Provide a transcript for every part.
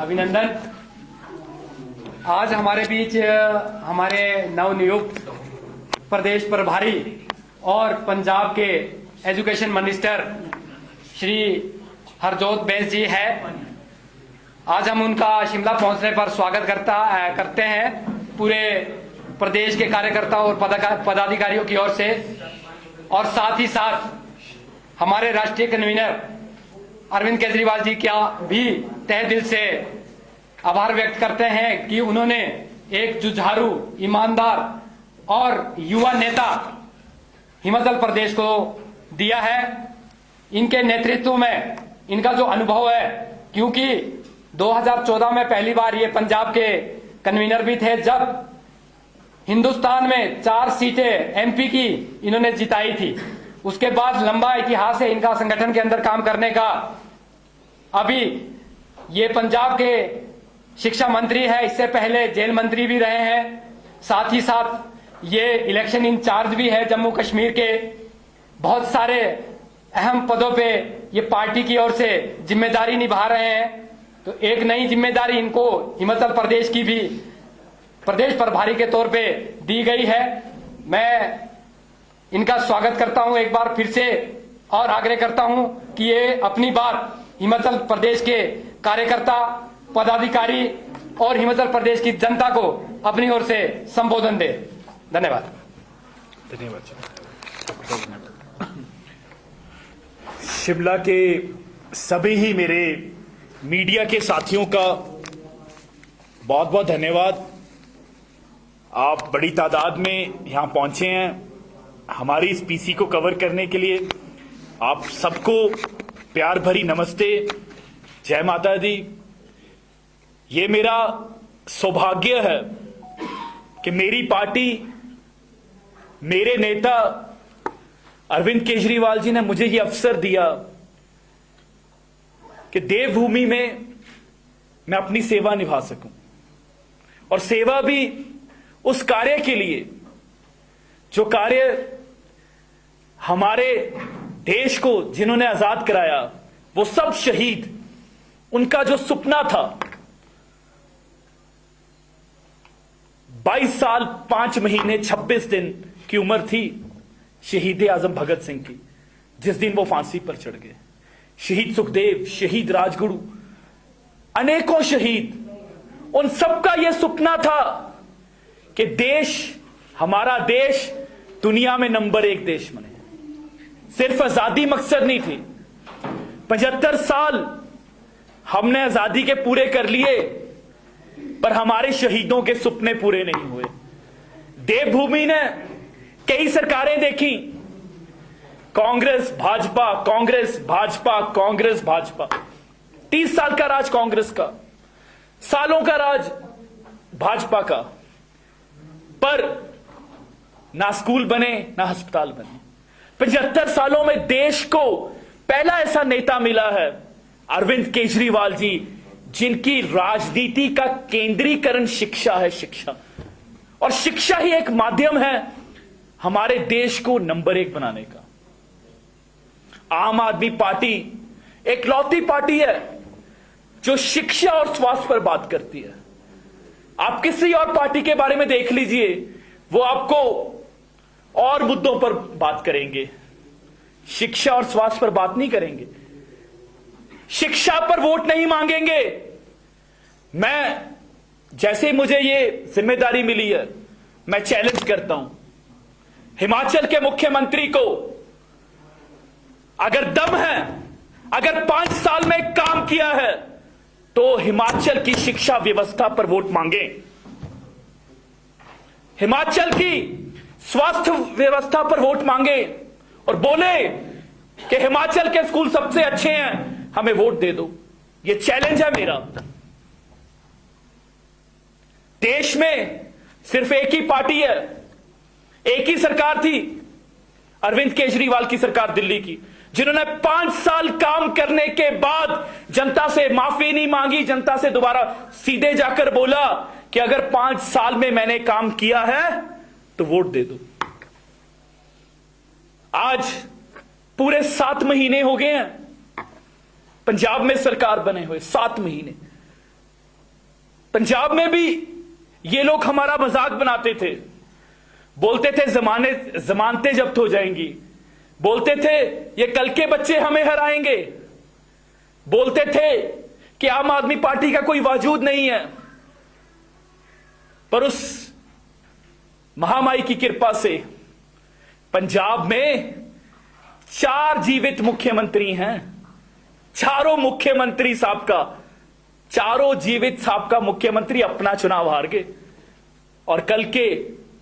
अभिनंदन। आज हमारे बीच हमारे नवनियुक्त प्रदेश प्रभारी और पंजाब के एजुकेशन मिनिस्टर श्री हरजोत बैस जी है। आज हम उनका शिमला पहुंचने पर स्वागत करते हैं पूरे प्रदेश के कार्यकर्ताओं और पदाधिकारियों की ओर से, और साथ ही साथ हमारे राष्ट्रीय कन्वीनर अरविंद केजरीवाल जी का भी तहे दिल से आभार व्यक्त करते हैं कि उन्होंने एक जुझारू, ईमानदार और युवा नेता हिमाचल प्रदेश को दिया है। इनके नेतृत्व में इनका जो अनुभव है, क्योंकि 2014 में पहली बार ये पंजाब के कन्वीनर भी थे जब हिंदुस्तान में 4 सीटें एमपी की इन्होंने जिताई थी। उसके बाद लंबा इतिहास है इनका संगठन के अंदर काम करने का। अभी ये पंजाब के शिक्षा मंत्री है, इससे पहले जेल मंत्री भी रहे हैं, साथ ही साथ ये इलेक्शन इंचार्ज भी है जम्मू कश्मीर के। बहुत सारे अहम पदों पे ये पार्टी की ओर से जिम्मेदारी निभा रहे हैं। तो एक नई जिम्मेदारी इनको हिमाचल प्रदेश की भी प्रदेश प्रभारी के तौर पे दी गई है। मैं इनका स्वागत करता हूं एक बार फिर से और आग्रह करता हूं कि ये अपनी बात हिमाचल प्रदेश के कार्यकर्ता, पदाधिकारी और हिमाचल प्रदेश की जनता को अपनी ओर से संबोधन दे। धन्यवाद। शिमला के सभी ही मेरे मीडिया के साथियों का बहुत बहुत धन्यवाद। आप बड़ी तादाद में यहां पहुंचे हैं हमारी इस पीसी को कवर करने के लिए। आप सबको प्यार भरी नमस्ते, जय माता दी। ये मेरा सौभाग्य है कि मेरी पार्टी, मेरे नेता अरविंद केजरीवाल जी ने मुझे ये अवसर दिया कि देवभूमि में मैं अपनी सेवा निभा सकूं, और सेवा भी उस कार्य के लिए जो कार्य हमारे देश को जिन्होंने आजाद कराया, वो सब शहीद, उनका जो सपना था 22 साल 5 महीने 26 दिन की उम्र थी शहीद आजम भगत सिंह की, जिस दिन वो फांसी पर चढ़ गए। शहीद सुखदेव, शहीद राजगुरु, अनेकों शहीद, उन सबका यह सपना था कि देश, हमारा देश दुनिया में नंबर 1 देश बने। सिर्फ आजादी मकसद नहीं थी। 75 साल हमने आजादी के पूरे कर लिए, पर हमारे शहीदों के सपने पूरे नहीं हुए। देवभूमि ने कई सरकारें देखी, कांग्रेस भाजपा, कांग्रेस भाजपा, कांग्रेस भाजपा। 30 साल का राज कांग्रेस का, सालों का राज भाजपा का, पर ना स्कूल बने ना अस्पताल बने। 75 सालों में देश को पहला ऐसा नेता मिला है अरविंद केजरीवाल जी, जिनकी राजनीति का केंद्रीकरण शिक्षा है। शिक्षा, और शिक्षा ही एक माध्यम है हमारे देश को नंबर 1 बनाने का। आम आदमी पार्टी एकलौती पार्टी है जो शिक्षा और स्वास्थ्य पर बात करती है। आप किसी और पार्टी के बारे में देख लीजिए, वो आपको और मुद्दों पर बात करेंगे, शिक्षा और स्वास्थ्य पर बात नहीं करेंगे। शिक्षा पर वोट नहीं मांगेंगे। मैं, जैसे मुझे ये जिम्मेदारी मिली है, मैं चैलेंज करता हूं हिमाचल के मुख्यमंत्री को, अगर दम है, अगर 5 साल में काम किया है, तो हिमाचल की शिक्षा व्यवस्था पर वोट मांगे, हिमाचल की स्वास्थ्य व्यवस्था पर वोट मांगे, और बोले कि हिमाचल के स्कूल सबसे अच्छे हैं, हमें वोट दे दो। यह चैलेंज है मेरा। देश में सिर्फ एक ही पार्टी है, एक ही सरकार थी, अरविंद केजरीवाल की सरकार दिल्ली की, जिन्होंने 5 साल काम करने के बाद जनता से माफी नहीं मांगी, जनता से दोबारा सीधे जाकर बोला कि अगर 5 साल में मैंने काम किया है तो वोट दे दो। आज पूरे 7 महीने हो गए हैं पंजाब में सरकार बने हुए, 7 महीने। पंजाब में भी ये लोग हमारा मजाक बनाते थे, बोलते थे जमानतें जब्त हो जाएंगी, बोलते थे ये कल के बच्चे हमें हराएंगे, बोलते थे कि आम आदमी पार्टी का कोई वजूद नहीं है। पर उस महामारी की कृपा से पंजाब में 4 जीवित मुख्यमंत्री हैं। चारों मुख्यमंत्री साहब का, चारों जीवित साहब का मुख्यमंत्री अपना चुनाव हार गए, और कल के,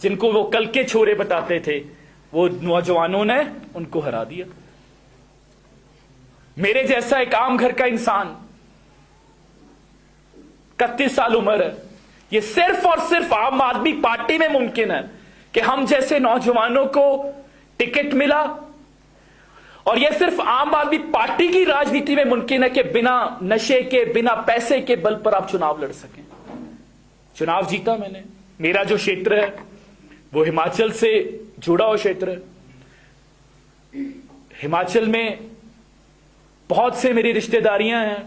जिनको वो कल के छोरे बताते थे, वो नौजवानों ने उनको हरा दिया। मेरे जैसा एक आम घर का इंसान, 31 साल उम्र है, ये सिर्फ और सिर्फ आम आदमी पार्टी में मुमकिन है कि हम जैसे नौजवानों को टिकट मिला, और यह सिर्फ आम आदमी पार्टी की राजनीति में मुमकिन है कि बिना नशे के, बिना पैसे के बल पर आप चुनाव लड़ सकें। चुनाव जीता मैंने। मेरा जो क्षेत्र है वो हिमाचल से जुड़ा हुआ क्षेत्र है। हिमाचल में बहुत से मेरी रिश्तेदारियां हैं।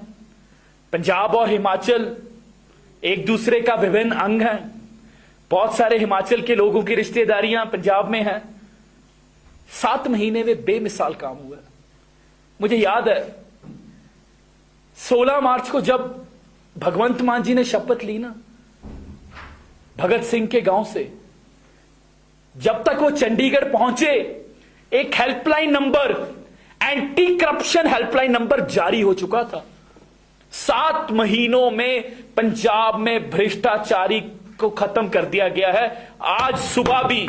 पंजाब और हिमाचल एक दूसरे का विभिन्न अंग हैं। बहुत सारे हिमाचल के लोगों की रिश्तेदारियां पंजाब में हैं। 7 महीने में बेमिसाल काम हुआ। मुझे याद है 16 मार्च को जब भगवंत मान जी ने शपथ ली ना, भगत सिंह के गांव से, जब तक वो चंडीगढ़ पहुंचे, एक helpline number, anti corruption helpline number जारी हो चुका था। 7 महीनों में पंजाब में भ्रष्टाचारी को खत्म कर दिया गया है। आज सुबह भी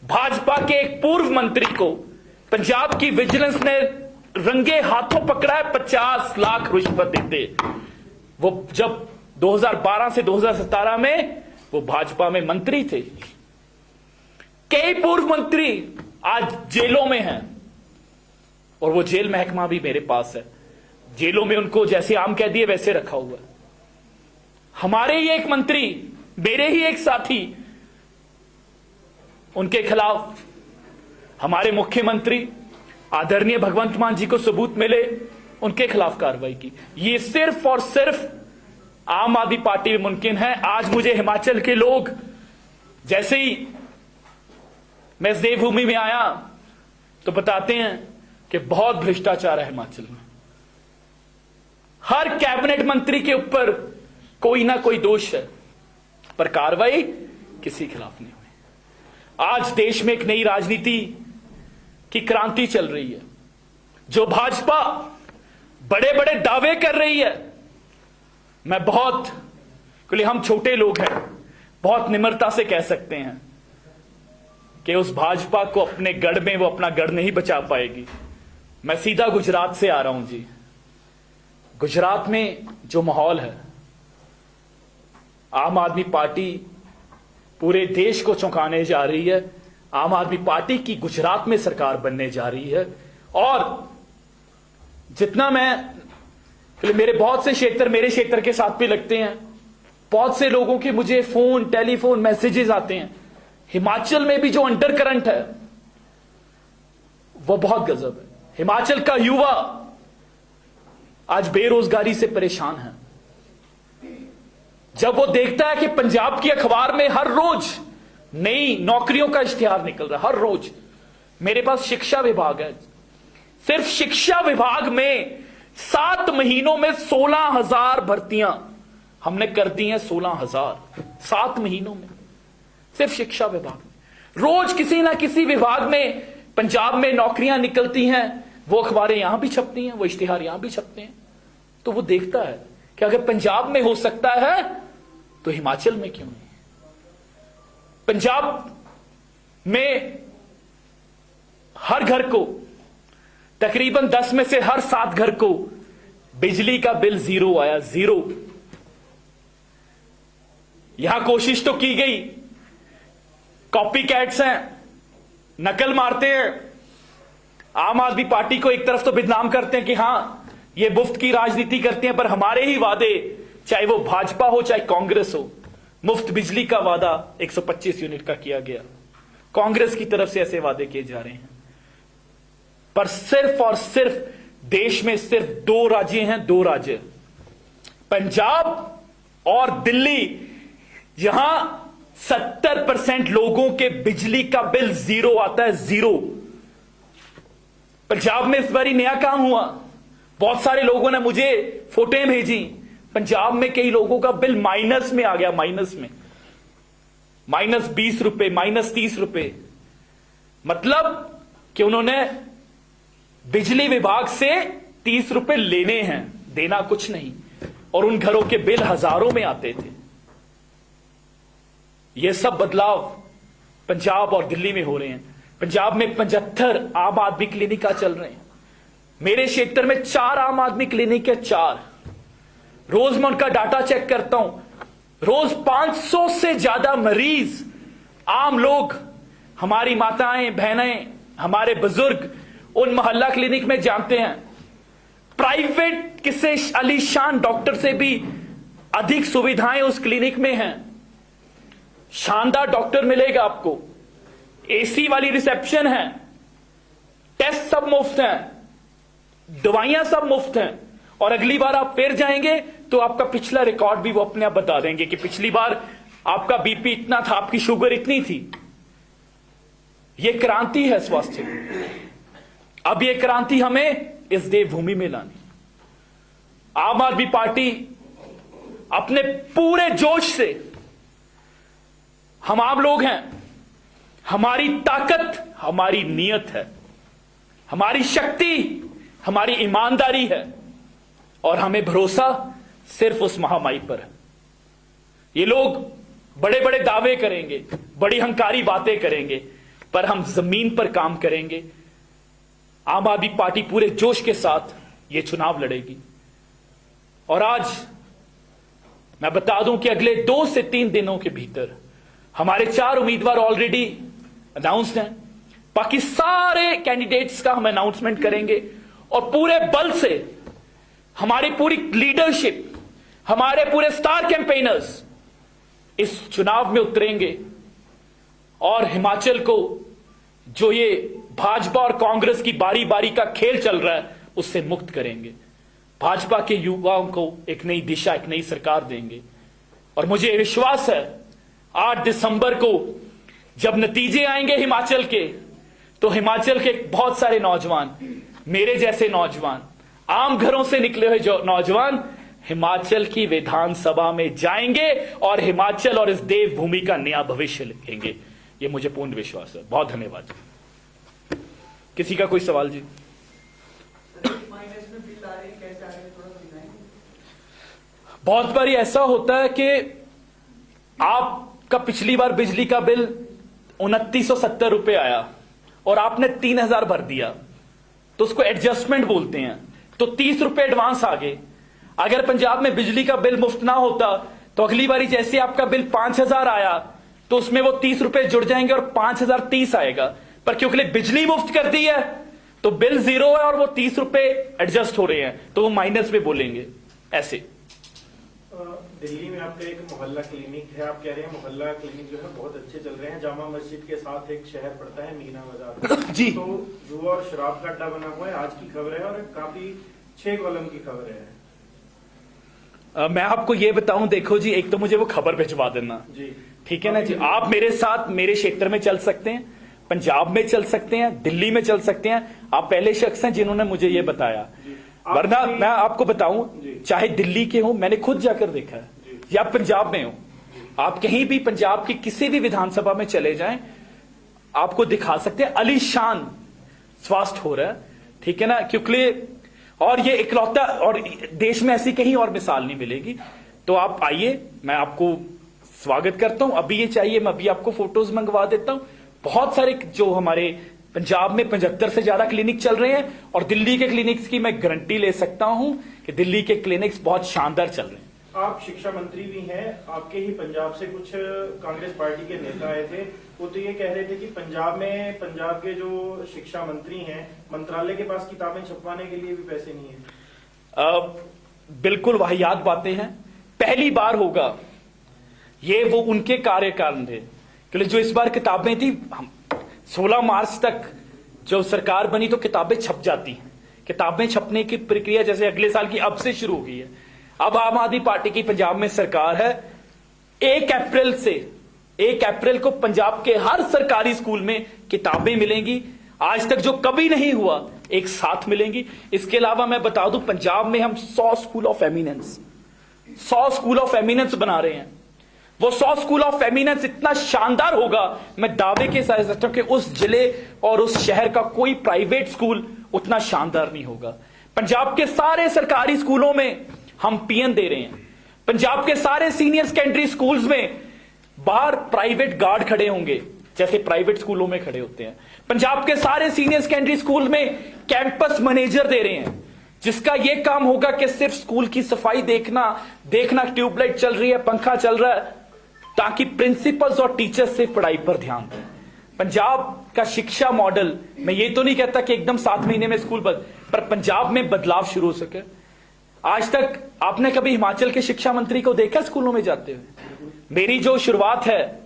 भाजपा के एक पूर्व मंत्री को पंजाब की विजिलेंस ने रंगे हाथों पकड़ा है 50 लाख रिश्वत देते। वो जब 2012 से 2017 में वो भाजपा में मंत्री थे। कई पूर्व मंत्री आज जेलों में हैं, और वो जेल महकमा भी मेरे पास है। जेलों में उनको जैसे आम कह दिए वैसे रखा हुआ है। हमारे ही एक मंत्री, मेरे ही एक साथी, उनके खिलाफ हमारे मुख्यमंत्री आदरणीय भगवंत मान जी को सबूत मिले, उनके खिलाफ कार्रवाई की। ये सिर्फ और सिर्फ आम आदमी पार्टी में मुमकिन है। आज मुझे हिमाचल के लोग, जैसे ही मैं इस देवभूमि में आया तो बताते हैं कि बहुत भ्रष्टाचार है हिमाचल में। हर कैबिनेट मंत्री के ऊपर कोई ना कोई दोष है, पर कार्रवाई किसी के खिलाफ नहीं हुई। आज देश में एक नई राजनीति की क्रांति चल रही है। जो भाजपा बड़े बड़े दावे कर रही है, मैं बहुत, क्योंकि हम छोटे लोग हैं, बहुत निम्रता से कह सकते हैं कि उस भाजपा को अपने गढ़ में वो अपना गढ़ नहीं बचा पाएगी। मैं सीधा गुजरात से आ रहा हूं जी। गुजरात में जो माहौल है, आम आदमी पार्टी पूरे देश को चौंकाने जा रही है। आम आदमी पार्टी की गुजरात में सरकार बनने जा रही है। और जितना मेरे बहुत से क्षेत्र मेरे क्षेत्र के साथ भी लगते हैं, बहुत से लोगों के मुझे फोन, टेलीफोन, मैसेजेस आते हैं। हिमाचल में भी जो अंडर करंट है वो बहुत गजब है। हिमाचल का युवा आज बेरोजगारी से परेशान है। जब वो देखता है कि पंजाब की अखबार में हर रोज नई नौकरियों का इश्तिहार निकल रहा है, हर रोज। मेरे पास शिक्षा विभाग है, सिर्फ शिक्षा विभाग में 7 महीनों में 16,000 भर्तियां हमने कर दी हैं। 16,000 7 महीनों में सिर्फ शिक्षा विभाग में। रोज किसी ना किसी विभाग में पंजाब में नौकरियां निकलती हैं। वो अखबारें यहां भी छपती हैं, वो इश्तिहार यहां भी छपते हैं। तो वो देखता है कि अगर पंजाब में हो सकता है तो हिमाचल में क्यों नहीं। पंजाब में हर घर को, तकरीबन 10 में से हर 7 घर को बिजली का बिल 0 आया, 0। यहां कोशिश तो की गई, कॉपी कैट्स हैं, नकल मारते हैं। आम आदमी पार्टी को एक तरफ तो बदनाम करते हैं कि हां ये मुफ्त की राजनीति करते हैं, पर हमारे ही वादे, चाहे वो भाजपा हो चाहे कांग्रेस हो, मुफ्त बिजली का वादा 125 यूनिट का किया गया। कांग्रेस की तरफ से ऐसे वादे किए जा रहे हैं। पर सिर्फ और सिर्फ देश में सिर्फ 2 राज्य हैं, 2 राज्य, पंजाब और दिल्ली, यहां 70% लोगों के बिजली का बिल जीरो आता है, जीरो। पंजाब में इस बार ही नया काम हुआ, बहुत सारे लोगों ने मुझे फोटोएं भेजी, पंजाब में कई लोगों का बिल माइनस में आ गया, माइनस में, -20 रुपए, -30 रुपए। मतलब कि उन्होंने बिजली विभाग से 30 रुपए लेने हैं, देना कुछ नहीं, और उन घरों के बिल हजारों में आते थे। यह सब बदलाव पंजाब और दिल्ली में हो रहे हैं। पंजाब में 75 आम आदमी क्लिनिक चल रहे हैं, मेरे क्षेत्र में 4 आम आदमी क्लिनिक है, 4। रोज मैं उनका डाटा चेक करता हूं, रोज 500 से ज्यादा मरीज, आम लोग, हमारी माताएं बहनें, हमारे बुजुर्ग उन मोहल्ला क्लिनिक में जानते हैं। प्राइवेट किसी आलीशान डॉक्टर से भी अधिक सुविधाएं उस क्लिनिक में हैं। शानदार डॉक्टर मिलेगा आपको, एसी वाली रिसेप्शन है, टेस्ट सब मुफ्त हैं, दवाइयां सब मुफ्त हैं, और अगली बार आप फिर जाएंगे तो आपका पिछला रिकॉर्ड भी वो अपने आप बता देंगे कि पिछली बार आपका बीपी इतना था, आपकी शुगर इतनी थी। यह क्रांति है स्वास्थ्य में। अब यह क्रांति हमें इस देवभूमि में लानी। आम आदमी पार्टी अपने पूरे जोश से, हम आम लोग हैं, हमारी ताकत हमारी नीयत है, हमारी शक्ति हमारी ईमानदारी है, और हमें भरोसा सिर्फ उस महामाई पर है। ये लोग बड़े बड़े दावे करेंगे, बड़ी हंकारी बातें करेंगे, पर हम जमीन पर काम करेंगे। आम आदमी पार्टी पूरे जोश के साथ ये चुनाव लड़ेगी। और आज मैं बता दूं कि अगले 2 से 3 दिनों के भीतर हमारे 4 उम्मीदवार ऑलरेडी अनाउंस्ड हैं। बाकी सारे कैंडिडेट्स का हम अनाउंसमेंट करेंगे, और पूरे बल से हमारी पूरी लीडरशिप, हमारे पूरे स्टार कैंपेनर्स इस चुनाव में उतरेंगे, और हिमाचल को जो ये भाजपा और कांग्रेस की बारी बारी का खेल चल रहा है उससे मुक्त करेंगे। भाजपा के युवाओं को एक नई दिशा, एक नई सरकार देंगे। और मुझे विश्वास है 8 दिसंबर को जब नतीजे आएंगे हिमाचल के, तो हिमाचल के बहुत सारे नौजवान, मेरे जैसे नौजवान, आम घरों से निकले हुए जो नौजवान हिमाचल की विधानसभा में जाएंगे और हिमाचल और इस देवभूमि का नया भविष्य लिखेंगे। ये मुझे पूर्ण विश्वास है। बहुत धन्यवाद। किसी का कोई सवाल जी? बहुत बार ऐसा होता है कि आपका पिछली बार बिजली का बिल 2970 रुपए आया और आपने 3000 भर दिया, तो उसको एडजस्टमेंट बोलते हैं, तो 30 रुपए एडवांस आ गए। अगर पंजाब में बिजली का बिल मुफ्त ना होता तो अगली बारी जैसे आपका बिल 5000 आया तो उसमें वो 30 रुपए जुड़ जाएंगे और 5030 आएगा। पर क्योंकि बिजली मुफ्त कर दी है तो बिल जीरो है और वो 30 रुपए एडजस्ट हो रहे हैं, तो वो माइनस में बोलेंगे। ऐसे दिल्ली में आपका एक मोहल्ला क्लिनिक है, आप कह रहे हैं मोहल्ला क्लिनिक जो है बहुत अच्छे चल रहे हैं। जामा मस्जिद के साथ एक शहर पड़ता है मीना बाजार जी, तो जुआ और शराब का अड्डा बना हुआ है। आज की खबर है और काफी 6 कॉलम की खबर है। मैं आपको ये बताऊं, देखो जी, एक तो मुझे वो खबर भिजवा देना जी, ठीक है ना जी। आप मेरे साथ मेरे क्षेत्र में चल सकते हैं, पंजाब में चल सकते हैं, दिल्ली में चल सकते हैं। आप पहले शख्स हैं जिन्होंने मुझे ये बताया, वरना मैं आपको बताऊं, चाहे दिल्ली के हो, मैंने खुद जाकर देखा है, या पंजाब में हो, आप कहीं भी पंजाब की किसी भी विधानसभा में चले जाएं, आपको दिखा सकते हैं अलीशान स्वास्थ्य हो रहा है, ठीक है ना। क्योंकि और ये इकलौता, और देश में ऐसी कहीं और मिसाल नहीं मिलेगी। तो आप आइए, मैं आपको स्वागत करता हूं। अभी ये चाहिए मैं अभी आपको फोटोज मंगवा देता हूं। बहुत सारे जो हमारे पंजाब में 75 से ज्यादा क्लिनिक चल रहे हैं, और दिल्ली के क्लिनिक्स की मैं गारंटी ले सकता हूं कि दिल्ली के क्लिनिक्स बहुत शानदार चल रहे हैं। आप शिक्षा मंत्री भी हैं, आपके ही पंजाब से कुछ कांग्रेस पार्टी के नेता आए थे, वो तो ये कह रहे थे कि पंजाब के जो शिक्षा मंत्री हैं, मंत्रालय के पास किताबें छपवाने के लिए भी पैसे नहीं है। बिल्कुल वाहियात बातें हैं। पहली बार होगा ये, वो उनके कार्यकाल थे, क्योंकि जो इस बार किताबें थी, 16 मार्च तक जो सरकार बनी तो किताबें छप जाती हैं। किताबें छपने की प्रक्रिया जैसे अगले साल की अब से शुरू हो गई है। अब आम आदमी पार्टी की पंजाब में सरकार है। 1 अप्रैल को पंजाब के हर सरकारी स्कूल में किताबें मिलेंगी, आज तक जो कभी नहीं हुआ, एक साथ मिलेंगी। इसके अलावा मैं बता दूं, पंजाब में हम 100 स्कूल ऑफ एमिनेंस बना रहे हैं। वो 100 स्कूल ऑफ एमिनेंस इतना शानदार होगा, मैं दावे के साथ सकता हूं कि उस जिले और उस शहर का कोई प्राइवेट स्कूल उतना शानदार नहीं होगा। पंजाब के सारे सरकारी स्कूलों में हम पीएन दे रहे हैं। पंजाब के सारे सीनियर सेकेंडरी स्कूल्स में बाहर प्राइवेट गार्ड खड़े होंगे, जैसे प्राइवेट स्कूलों में खड़े होते हैं। पंजाब के सारे सीनियर सेकेंडरी स्कूल में कैंपस मैनेजर दे रहे हैं, जिसका यह काम होगा कि सिर्फ स्कूल की सफाई देखना, ट्यूबलाइट चल रही है, पंखा चल रहा है, ताकि प्रिंसिपल्स और टीचर्स सिर्फ पढ़ाई पर ध्यान दें। पंजाब का शिक्षा मॉडल, मैं ये तो नहीं कहता कि एकदम 7 महीने में स्कूल बंद, पर पंजाब में बदलाव शुरू हो सके। आज तक आपने कभी हिमाचल के शिक्षा मंत्री को देखा स्कूलों में जाते हुए? मेरी जो शुरुआत है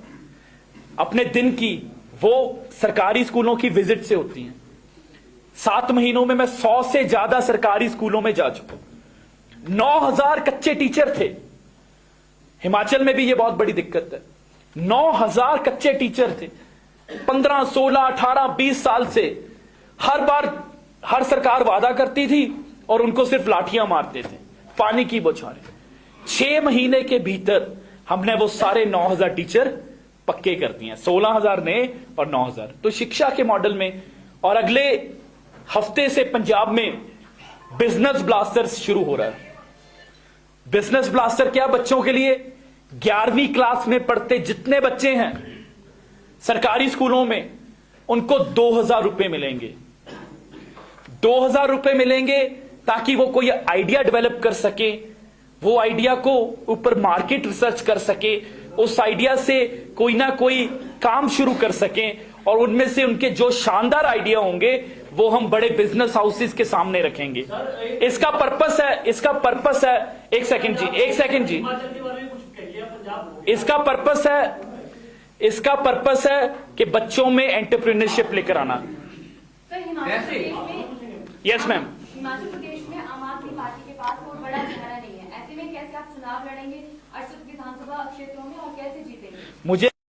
अपने दिन की, वो सरकारी स्कूलों की विजिट से होती है। 7 महीनों में मैं 100 से ज्यादा सरकारी स्कूलों में जा चुका। 9000 कच्चे टीचर थे। हिमाचल में भी ये बहुत बड़ी दिक्कत है। 9000 कच्चे टीचर थे। 15, 16, 18, 20 साल से हर बार हर सरकार वादा करती थी और उनको सिर्फ लाठियां मारते थे, पानी की बौछारें। 6 महीने के भीतर हमने वो सारे 9000 टीचर पक्के कर दिए, 16000 नए और 9000। तो शिक्षा के मॉडल में, और अगले हफ्ते से पंजाब में बिजनेस ब्लास्टर शुरू हो रहा है। बिजनेस ब्लास्टर क्या? बच्चों के लिए 11वीं क्लास में पढ़ते जितने बच्चे हैं सरकारी स्कूलों में, उनको 2000 रुपए मिलेंगे। 2000 रुपए मिलेंगे ताकि वो कोई आइडिया डेवलप कर सके, वो आइडिया को ऊपर मार्केट रिसर्च कर सके, उस आइडिया से कोई ना कोई काम शुरू कर सके, और उनमें से उनके जो शानदार आइडिया होंगे वो हम बड़े बिजनेस हाउसेस के सामने रखेंगे। इसका पर्पस है एक सेकंड जी, इसका पर्पस है कि बच्चों में एंटरप्रेन्योरशिप लेकर आना। Yes ma'am. हिमाचल प्रदेश में आम आदमी पार्टी के पास कोई बड़ा चेहरा नहीं है, ऐसे में कैसे आप चुनाव लड़ेंगे 68 विधानसभा क्षेत्रों में और कैसे जीतेंगे? मुझे